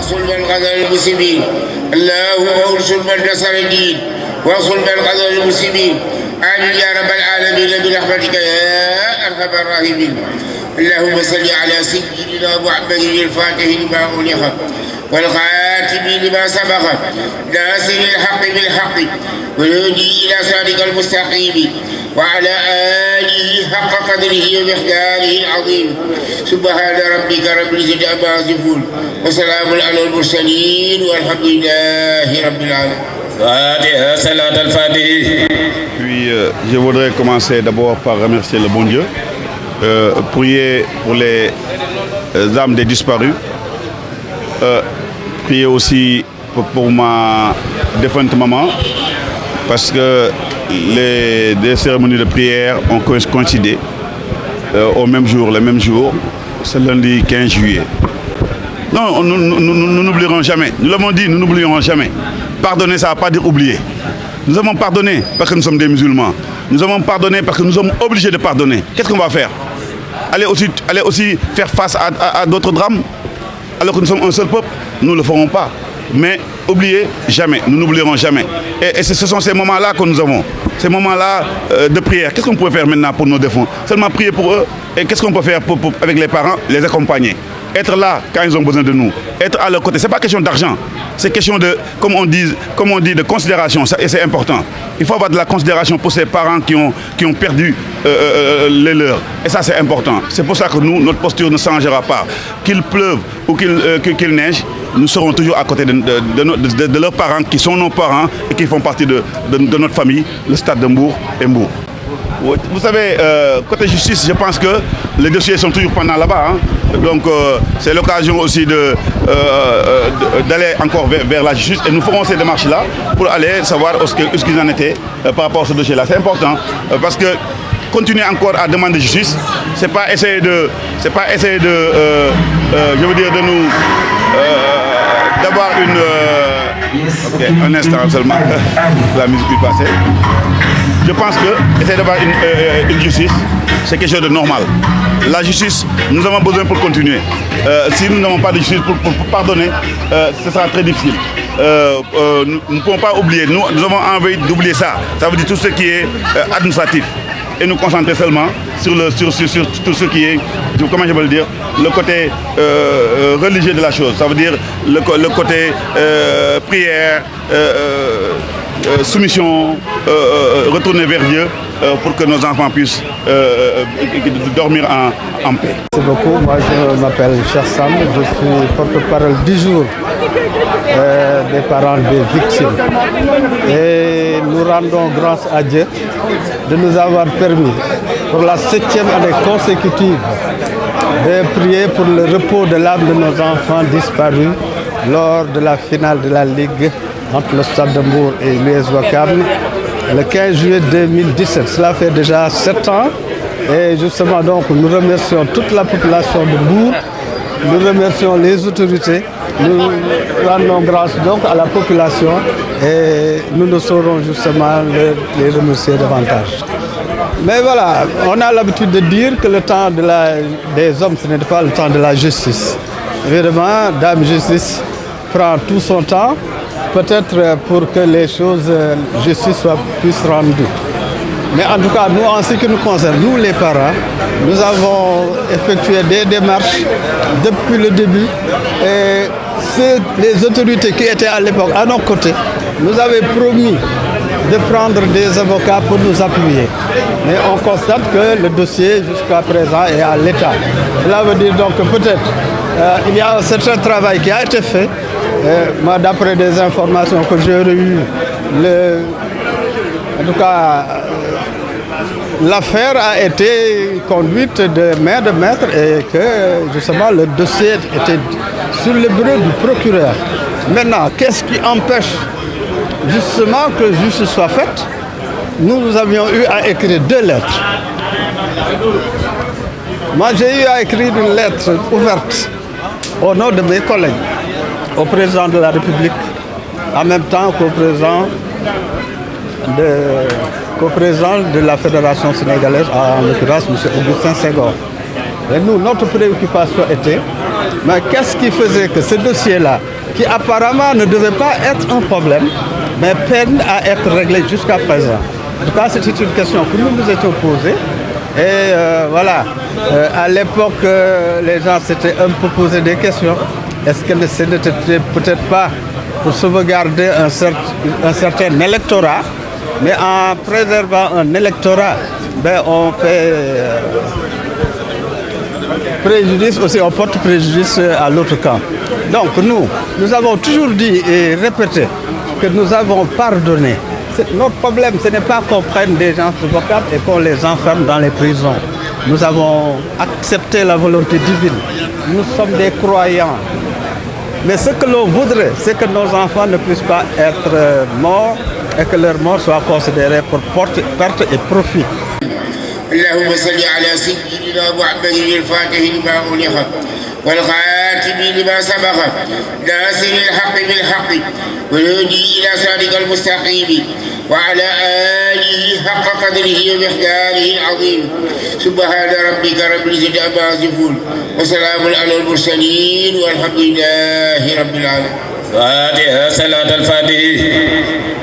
واصل من قضى المسلمين اللهم ارسل من نصر الدين واصل من قضى المسلمين آمين يا رب العالمين برحمتك يا أرحم الراحمين اللهم صل على سيدنا محمد الفاتح لما أغلق والخاتم لما سبق ناصر الحق بالحق والهدي إلى صراطك المستقيم وعلى آله حق قدره ومقداره العظيم سبحان ربك رب العزة عما يصفون وسلام على المرسلين والحمد لله رب العالمين. Puis je voudrais commencer d'abord par remercier le bon Dieu, prier pour les âmes des disparus, prier aussi pour ma défunte maman, parce que les cérémonies de prière ont coïncidé au même jour, le même jour, c'est lundi 15 juillet. Non, nous n'oublierons jamais. Nous l'avons dit, nous n'oublierons jamais. Pardonner, ça ne veut pas dire oublier. Nous avons pardonné parce que nous sommes des musulmans. Nous avons pardonné parce que nous sommes obligés de pardonner. Qu'est-ce qu'on va faire? Aller aussi faire face à d'autres drames? Alors que nous sommes un seul peuple, nous ne le ferons pas. Mais oublier, jamais. Nous n'oublierons jamais. Et ce sont ces moments-là que nous avons. Ces moments-là de prière. Qu'est-ce qu'on peut faire maintenant pour nos défunts? Seulement prier pour eux. Et qu'est-ce qu'on peut faire avec les parents? Les accompagner. Être là quand ils ont besoin de nous. Être à leur côté. Ce n'est pas question d'argent. C'est question de, comme on dit, de considération. Et c'est important. Il faut avoir de la considération pour ces parents qui ont perdu les leurs. Et ça, c'est important. C'est pour ça que nous, notre posture ne changera pas. Qu'il pleuve ou qu'il neige, nous serons toujours à côté de leurs parents qui sont nos parents et qui font partie de notre famille, le stade de Mbour et Mbour. Vous savez, côté justice, je pense que les dossiers sont toujours pendant là-bas. Hein. Donc c'est l'occasion aussi d'aller encore vers la justice. Et nous ferons ces démarches-là pour aller savoir où ce qu'ils en étaient par rapport à ce dossier-là. C'est important parce que continuer encore à demander justice, c'est pas essayer de je veux dire, de nous d'avoir une un instant seulement, la musique est passée. Je pense que essayer d'avoir une justice, c'est quelque chose de normal. La justice, nous avons besoin pour continuer. Si nous n'avons pas de justice pour pardonner, ce sera très difficile. Nous ne pouvons pas oublier, nous avons envie d'oublier ça. Ça veut dire tout ce qui est administratif. Et nous concentrer seulement sur tout ce qui est, comment je peux le dire, le côté religieux de la chose. Ça veut dire le côté prière, soumission, retourner vers Dieu pour que nos enfants puissent dormir en paix. Merci beaucoup. Moi, je m'appelle Cheikh Sam, je suis porte-parole du jour des parents des victimes. Et nous rendons grâce à Dieu de nous avoir permis, pour la 7e année consécutive, de prier pour le repos de l'âme de nos enfants disparus lors de la finale de la Ligue entre le Stade de Mbour et l'US Ouakam le 15 juillet 2017. Cela fait déjà 7 ans. Et justement, donc, nous remercions toute la population de Mbour, nous remercions les autorités, nous rendons grâce donc à la population et nous ne saurons justement les remercier davantage. Mais voilà, on a l'habitude de dire que le temps des hommes, ce n'est pas le temps de la justice. Évidemment, Dame Justice prend tout son temps, peut-être pour que les choses, justice puissent rendues. Mais en tout cas, nous, en ce qui nous concerne, nous les parents, nous avons effectué des démarches depuis le début. Et les autorités qui étaient à l'époque à nos côtés nous avaient promis de prendre des avocats pour nous appuyer. Mais on constate que le dossier jusqu'à présent est à l'état. Cela veut dire donc que peut-être il y a un certain travail qui a été fait. Moi, d'après des informations que j'ai eues, en tout cas, l'affaire a été conduite de main de maître et que justement le dossier était sur le bureau du procureur. Maintenant, qu'est-ce qui empêche justement que justice soit faite? Nous avions eu à écrire 2 lettres. Moi, j'ai eu à écrire une lettre ouverte au nom de mes collègues, au président de la République, en même temps qu'au président de la Fédération sénégalaise, en l'occurrence M. Augustin Senghor. Et nous, notre préoccupation était, mais qu'est-ce qui faisait que ce dossier-là qui apparemment ne devait pas être un problème, mais peine à être réglé jusqu'à présent. En tout cas, c'était une question que nous nous étions posée. Et voilà, à l'époque, les gens s'étaient un peu posé des questions. Est-ce que ce n'était peut-être pas pour sauvegarder un certain électorat, mais en préservant un électorat, ben, on fait préjudice aussi, on porte préjudice à l'autre camp. Donc nous avons toujours dit et répété que nous avons pardonné. Notre problème, ce n'est pas qu'on prenne des gens supportables et qu'on les enferme dans les prisons. Nous avons accepté la volonté divine. Nous sommes des croyants. Mais ce que l'on voudrait, c'est que nos enfants ne puissent pas être morts et que leur mort soit considérée pour perte et profit. اللهم صل على سيدنا محمد الفاتح لما أغلق والخاتم لما سبق ناصر الحق بالحق والهدي إلى صراطك المستقيم وعلى آله حق قدره ومقداره العظيم سبحان ربك رب العزة عما يصفون وسلام على المرسلين والحمد لله رب العالمين. فاتحة صلاة الفاتحة.